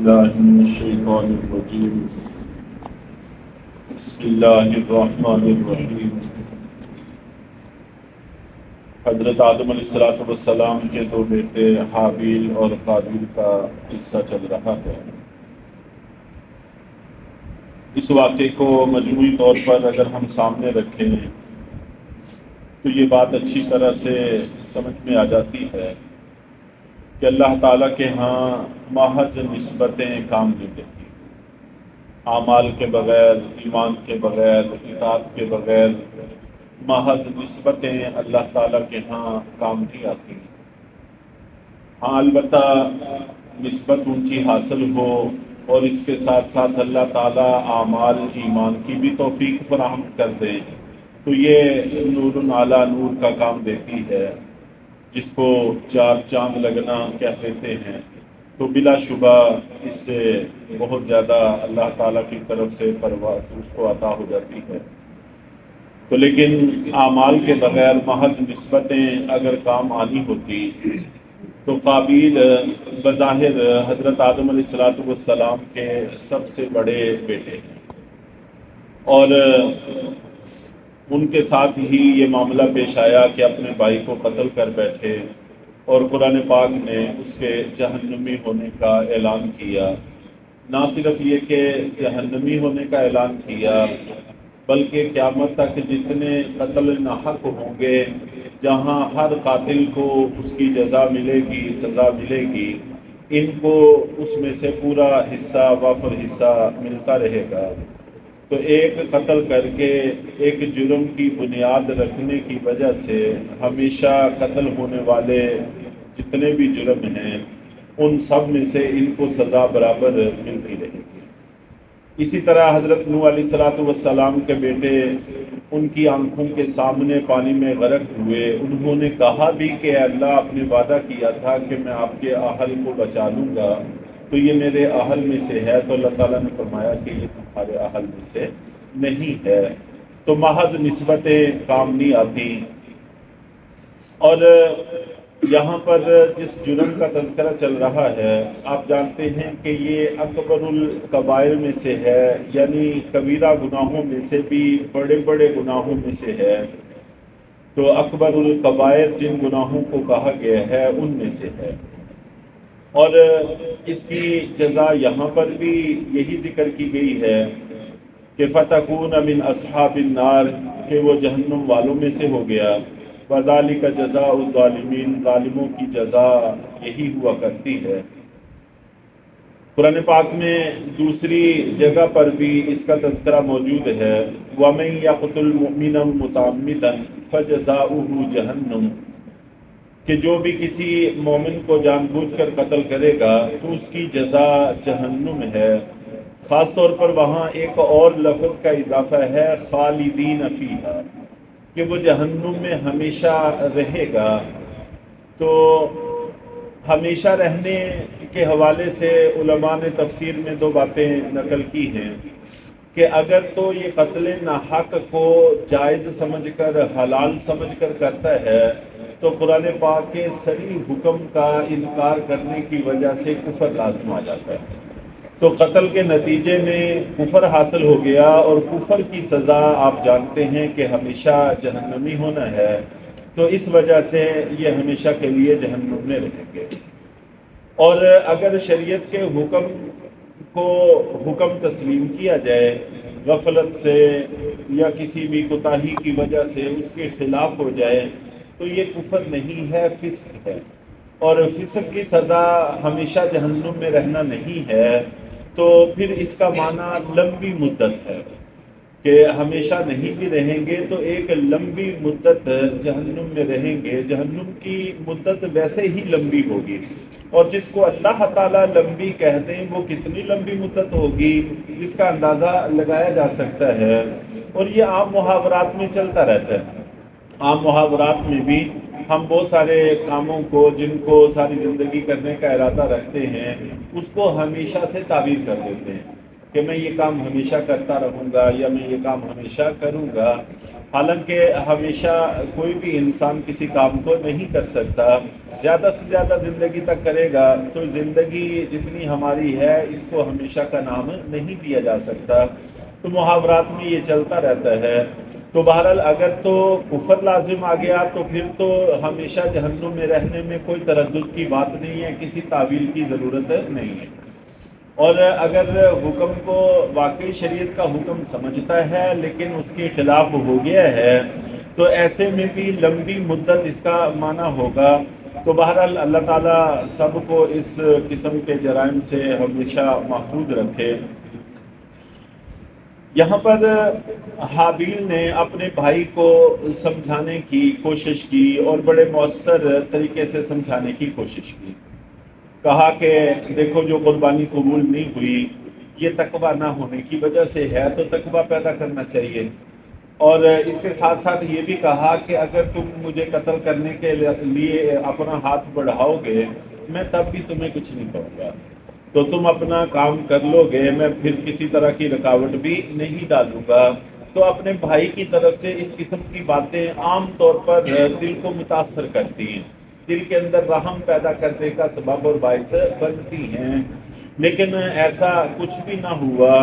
بالله من الشيطان الرجيم. بسم الله الرحمن الرحيم. حضرت آدم علیہ السلام کے دو بیٹے حابیل اور قابیل کا قصہ چل رہا ہے. اس واقعے کو مجموعی طور پر اگر ہم سامنے رکھیں تو یہ بات اچھی طرح سے سمجھ میں آ جاتی ہے کہ اللہ تعالیٰ کے ہاں محض نسبتیں کام نہیں دیتی. اعمال کے بغیر، ایمان کے بغیر، اطاعت کے بغیر محض نسبتیں اللہ تعالیٰ کے ہاں کام نہیں آتی. ہاں البتہ نسبت اونچی حاصل ہو اور اس کے ساتھ ساتھ اللہ تعالیٰ اعمال ایمان کی بھی توفیق فراہم کر دے تو یہ نور اعلیٰ نور کا کام دیتی ہے، جس کو چار چاند لگنا کہہ دیتے ہیں. تو بلا شبہ اس سے بہت زیادہ اللہ تعالیٰ کی طرف سے پرواز اس کو عطا ہو جاتی ہے. تو لیکن اعمال کے بغیر محض نسبتیں اگر کام آنی ہوتی تو قابیل بظاہر حضرت آدم علیہ السلام کے سب سے بڑے بیٹے ہیں اور ان کے ساتھ ہی یہ معاملہ پیش آیا کہ اپنے بھائی کو قتل کر بیٹھے اور قرآن پاک نے اس کے جہنمی ہونے کا اعلان کیا. نہ صرف یہ کہ جہنمی ہونے کا اعلان کیا بلکہ قیامت تک جتنے قتل ناحق ہوں گے، جہاں ہر قاتل کو اس کی جزا ملے گی، سزا ملے گی، ان کو اس میں سے پورا حصہ وافر حصہ ملتا رہے گا. تو ایک قتل کر کے ایک جرم کی بنیاد رکھنے کی وجہ سے ہمیشہ قتل ہونے والے جتنے بھی جرم ہیں ان سب میں سے ان کو سزا برابر ملتی رہے گی. اسی طرح حضرت نوح علیہ السلام کے بیٹے ان کی آنکھوں کے سامنے پانی میں غرق ہوئے. انہوں نے کہا بھی کہ اللہ آپ نے وعدہ کیا تھا کہ میں آپ کے اہل کو بچا لوں گا، تو یہ میرے اہل میں سے ہے. تو اللہ تعالیٰ نے فرمایا کہ یہ تمہارے اہل میں سے نہیں ہے. تو محض نسبتیں کام نہیں آتی. اور یہاں پر جس جرم کا تذکرہ چل رہا ہے آپ جانتے ہیں کہ یہ اکبر الکبائر میں سے ہے، یعنی کبیرہ گناہوں میں سے بھی بڑے بڑے گناہوں میں سے ہے. تو اکبر الکبائر جن گناہوں کو کہا گیا ہے ان میں سے ہے. اور اس کی جزا یہاں پر بھی یہی ذکر کی گئی ہے کہ فَتَكُونَ مِنْ أَصْحَابِ النَّارِ کہ وہ جہنم والوں میں سے ہو گیا. وَذَلِكَ جَزَاءُ الظَّالِمِينَ ظالموں کی جزا یہی ہوا کرتی ہے. قرآن پاک میں دوسری جگہ پر بھی اس کا تذکرہ موجود ہے. وَمَن يَقْتُلْ مُؤْمِنًا مُتَعَمِّدًا فَجَزَاؤُهُ جَهَنَّمُ کہ جو بھی کسی مومن کو جان بوجھ کر قتل کرے گا تو اس کی جزا جہنم ہے. خاص طور پر وہاں ایک اور لفظ کا اضافہ ہے خالدین فیہا کہ وہ جہنم میں ہمیشہ رہے گا. تو ہمیشہ رہنے کے حوالے سے علماء نے تفسیر میں دو باتیں نقل کی ہیں کہ اگر تو یہ قتل ناحق کو جائز سمجھ کر حلال سمجھ کر کرتا ہے تو قرآن پاک کے صریح حکم کا انکار کرنے کی وجہ سے کفر لازم آ جاتا ہے. تو قتل کے نتیجے میں کفر حاصل ہو گیا اور کفر کی سزا آپ جانتے ہیں کہ ہمیشہ جہنمی ہونا ہے. تو اس وجہ سے یہ ہمیشہ کے لیے جہنم میں رہیں گے. اور اگر شریعت کے حکم کو حکم تسلیم کیا جائے غفلت سے یا کسی بھی کوتاہی کی وجہ سے اس کے خلاف ہو جائے تو یہ کفر نہیں ہے، فسق ہے. اور فسق کی سزا ہمیشہ جہنم میں رہنا نہیں ہے. تو پھر اس کا معنی لمبی مدت ہے کہ ہمیشہ نہیں بھی رہیں گے تو ایک لمبی مدت جہنم میں رہیں گے. جہنم کی مدت ویسے ہی لمبی ہوگی اور جس کو اللہ تعالیٰ لمبی کہہ دیں وہ کتنی لمبی مدت ہوگی اس کا اندازہ لگایا جا سکتا ہے. اور یہ عام محاورات میں چلتا رہتا ہے. عام محاورات میں بھی ہم بہت سارے کاموں کو جن کو ساری زندگی کرنے کا ارادہ رکھتے ہیں اس کو ہمیشہ سے تعبیر کر دیتے ہیں کہ میں یہ کام ہمیشہ کرتا رہوں گا یا میں یہ کام ہمیشہ کروں گا. حالانکہ ہمیشہ کوئی بھی انسان کسی کام کو نہیں کر سکتا، زیادہ سے زیادہ زندگی تک کرے گا تو زندگی جتنی ہماری ہے اس کو ہمیشہ کا نام نہیں دیا جا سکتا، تو محاورات میں یہ چلتا رہتا ہے۔ تو بہرحال اگر تو کفر لازم آ گیا تو پھر تو ہمیشہ جہنم میں رہنے میں کوئی تردد کی بات نہیں ہے، کسی تعویل کی ضرورت نہیں ہے۔ اور اگر حکم کو واقعی شریعت کا حکم سمجھتا ہے لیکن اس کے خلاف ہو گیا ہے تو ایسے میں بھی لمبی مدت اس کا معنی ہوگا۔ تو بہرحال اللہ تعالیٰ سب کو اس قسم کے جرائم سے ہمیشہ محفوظ رکھے۔ یہاں پر حابیل نے اپنے بھائی کو سمجھانے کی کوشش کی اور بڑے مؤثر طریقے سے سمجھانے کی کوشش کی۔ کہا کہ دیکھو جو قربانی قبول نہیں ہوئی یہ تقویٰ نہ ہونے کی وجہ سے ہے، تو تقویٰ پیدا کرنا چاہیے۔ اور اس کے ساتھ ساتھ یہ بھی کہا کہ اگر تم مجھے قتل کرنے کے لیے اپنا ہاتھ بڑھاؤ گے میں تب بھی تمہیں کچھ نہیں کہوں گا، تو تم اپنا کام کر لو گے، میں پھر کسی طرح کی رکاوٹ بھی نہیں ڈالوں گا۔ تو اپنے بھائی کی طرف سے اس قسم کی باتیں عام طور پر دل کو متاثر کرتی ہیں، دل کے اندر رحم پیدا کرنے کا سبب اور باعث بنتی ہیں، لیکن ایسا کچھ بھی نہ ہوا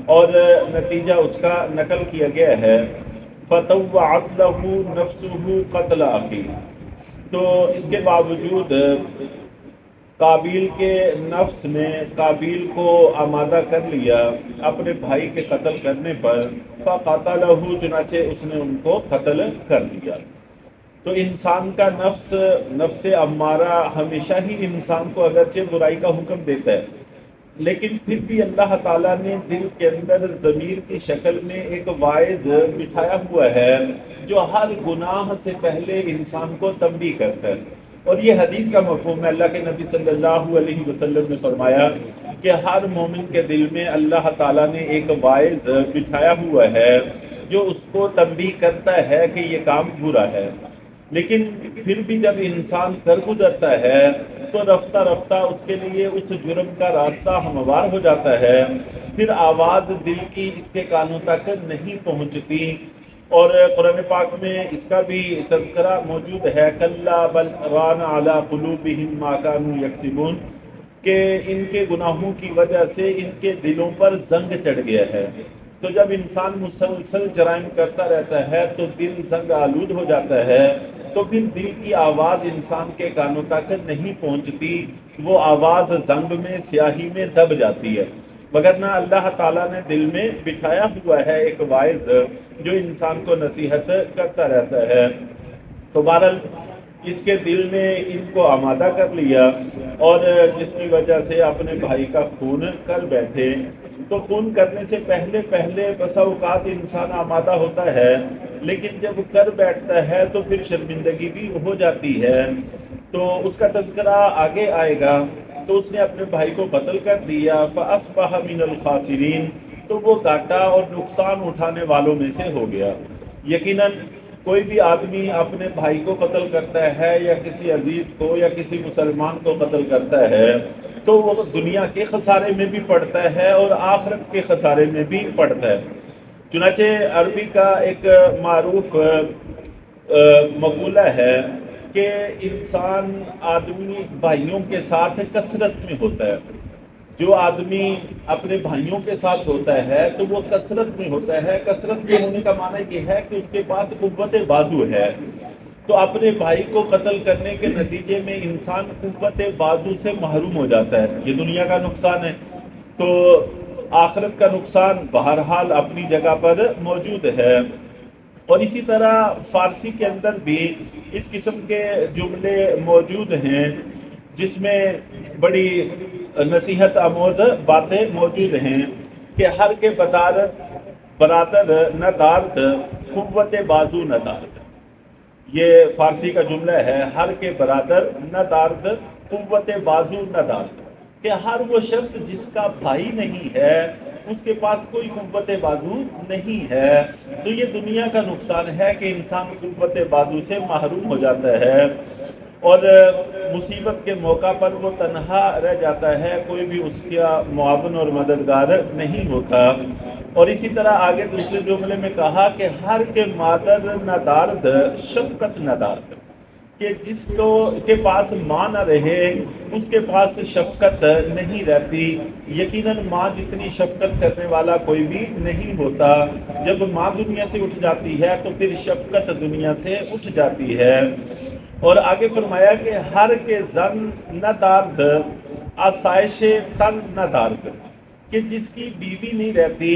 اور نتیجہ اس کا نقل کیا گیا ہے فَطَوَّعَتْ لَهُ نَفْسُهُ قَتْلَ أَخِيهِ۔ تو اس کے باوجود قابیل کے نفس نے قابیل کو آمادہ کر لیا اپنے بھائی کے قتل کرنے پر، فَقَتَلَهُ، چنانچہ اس نے ان کو قتل کر دیا۔ تو انسان کا نفس امارہ ہمیشہ ہی انسان کو اگرچہ برائی کا حکم دیتا ہے لیکن پھر بھی اللہ تعالیٰ نے دل کے اندر ضمیر کی شکل میں ایک واعظ بٹھایا ہوا ہے جو ہر گناہ سے پہلے انسان کو تنبیہ کرتا ہے۔ اور یہ حدیث کا مفہوم ہے، اللہ کے نبی صلی اللہ علیہ وسلم نے فرمایا کہ ہر مومن کے دل میں اللہ تعالیٰ نے ایک واعظ بٹھایا ہوا ہے جو اس کو تنبیہ کرتا ہے کہ یہ کام برا ہے، لیکن پھر بھی جب انسان کر گزرتا ہے تو رفتہ رفتہ اس کے لیے اس جرم کا راستہ ہموار ہو جاتا ہے، پھر آواز دل کی اس کے کانوں تک نہیں پہنچتی۔ اور قرآن پاک میں اس کا بھی تذکرہ موجود ہے، کَلَّا بَلْ رَانَ عَلَىٰ قُلُوبِهِمْ مَا كَانُوا يَكْسِبُونَ، کہ ان کے گناہوں کی وجہ سے ان کے دلوں پر زنگ چڑھ گیا ہے۔ تو جب انسان مسلسل جرائم کرتا رہتا ہے تو دل زنگ آلود ہو جاتا ہے، تو پھر دل کی آواز انسان کے کانوں تک نہیں پہنچتی، وہ آواز زنگ میں سیاہی میں دب جاتی ہے۔ وگرنہ اللہ تعالیٰ نے دل میں بٹھایا ہوا ہے ایک واعظ جو انسان کو نصیحت کرتا رہتا ہے۔ تو بہرحال اس کے دل نے ان کو آمادہ کر لیا اور جس کی وجہ سے اپنے بھائی کا خون کر بیٹھے۔ تو خون کرنے سے پہلے بسا اوقات انسان آمادہ ہوتا ہے لیکن جب کر بیٹھتا ہے تو پھر شرمندگی بھی ہو جاتی ہے، تو اس کا تذکرہ آگے آئے گا۔ تو اس نے اپنے بھائی کو قتل کر دیا، فَأَصْبَحَ مِنَ الْخَاسِرِينَ، تو وہ گھاٹا اور نقصان اٹھانے والوں میں سے ہو گیا۔ یقیناً کوئی بھی آدمی اپنے بھائی کو قتل کرتا ہے یا کسی عزیز کو یا کسی مسلمان کو قتل کرتا ہے تو وہ دنیا کے خسارے میں بھی پڑتا ہے اور آخرت کے خسارے میں بھی پڑتا ہے۔ چنانچہ عربی کا ایک معروف مقولہ ہے کہ انسان آدمی بھائیوں کے ساتھ کثرت میں ہوتا ہے۔ جو آدمی اپنے بھائیوں کے ساتھ ہوتا ہے تو وہ کثرت میں ہوتا ہے۔ کثرت میں ہونے کا معنی یہ ہے کہ اس کے پاس قوت بازو ہے، تو اپنے بھائی کو قتل کرنے کے نتیجے میں انسان قوت بازو سے محروم ہو جاتا ہے۔ یہ دنیا کا نقصان ہے، تو آخرت کا نقصان بہرحال اپنی جگہ پر موجود ہے۔ اور اسی طرح فارسی کے اندر بھی اس قسم کے جملے موجود ہیں جس میں بڑی نصیحت آموز باتیں موجود ہیں کہ ہر کے برادر نہ دارد، قوت بازو نہ دارد۔ یہ فارسی کا جملہ ہے، ہر کے برادر نہ دارد، قوت بازو نہ دارد، کہ ہر وہ شخص جس کا بھائی نہیں ہے اس کے پاس کوئی قوت بازو نہیں ہے۔ تو یہ دنیا کا نقصان ہے کہ انسان قوت بازو سے محروم ہو جاتا ہے اور مصیبت کے موقع پر وہ تنہا رہ جاتا ہے، کوئی بھی اس کا معاون اور مددگار نہیں ہوتا۔ اور اسی طرح آگے دوسرے جملے میں کہا کہ ہر کے مادر ندارد شفقت ندارد، کہ جس کو کے پاس ماں نہ رہے اس کے پاس شفقت نہیں رہتی۔ یقیناً ماں جتنی شفقت کرنے والا کوئی بھی نہیں ہوتا۔ جب ماں دنیا سے اٹھ جاتی ہے تو پھر شفقت دنیا سے اٹھ جاتی ہے۔ اور آگے فرمایا کہ ہر کے زن نہ دارد آسائش تن نہ دارد، کہ جس کی بیوی نہیں رہتی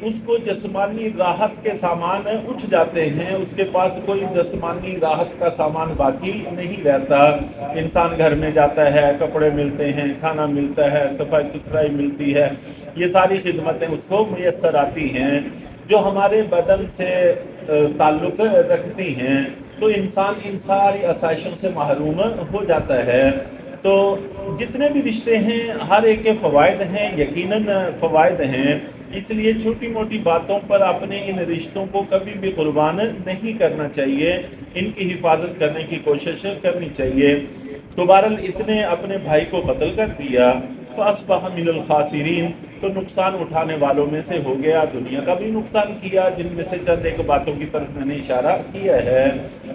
اس کو جسمانی راحت کے سامان اٹھ جاتے ہیں، اس کے پاس کوئی جسمانی راحت کا سامان باقی نہیں رہتا۔ انسان گھر میں جاتا ہے، کپڑے ملتے ہیں، کھانا ملتا ہے، صفائی ستھرائی ملتی ہے، یہ ساری خدمتیں اس کو میسر آتی ہیں جو ہمارے بدن سے تعلق رکھتی ہیں، تو انسان ان ساری آسائشوں سے محروم ہو جاتا ہے۔ تو جتنے بھی رشتے ہیں ہر ایک کے فوائد ہیں، یقیناً فوائد ہیں، اس لیے چھوٹی موٹی باتوں پر اپنے ان رشتوں کو کبھی بھی قربان نہیں کرنا چاہیے، ان کی حفاظت کرنے کی کوشش کرنی چاہیے۔ تو بہرحال اس نے اپنے بھائی کو قتل کر دیا، فَأَصْبَحَ مِنَ الْخَاسِرِينَ، تو نقصان اٹھانے والوں میں سے ہو گیا، دنیا کا بھی نقصان کیا جن میں سے چند ایک باتوں کی طرف میں نے اشارہ کیا ہے،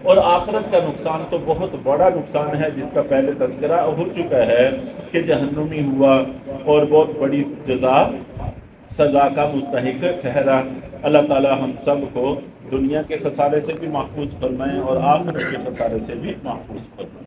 اور آخرت کا نقصان تو بہت بڑا نقصان ہے جس کا پہلے تذکرہ ہو چکا ہے کہ جہنمی ہوا اور بہت بڑی جزا سزا کا مستحق ٹھہرا۔ اللہ تعالی ہم سب کو دنیا کے خسارے سے بھی محفوظ فرمائیں اور آخرت کے خسارے سے بھی محفوظ فرمائیں۔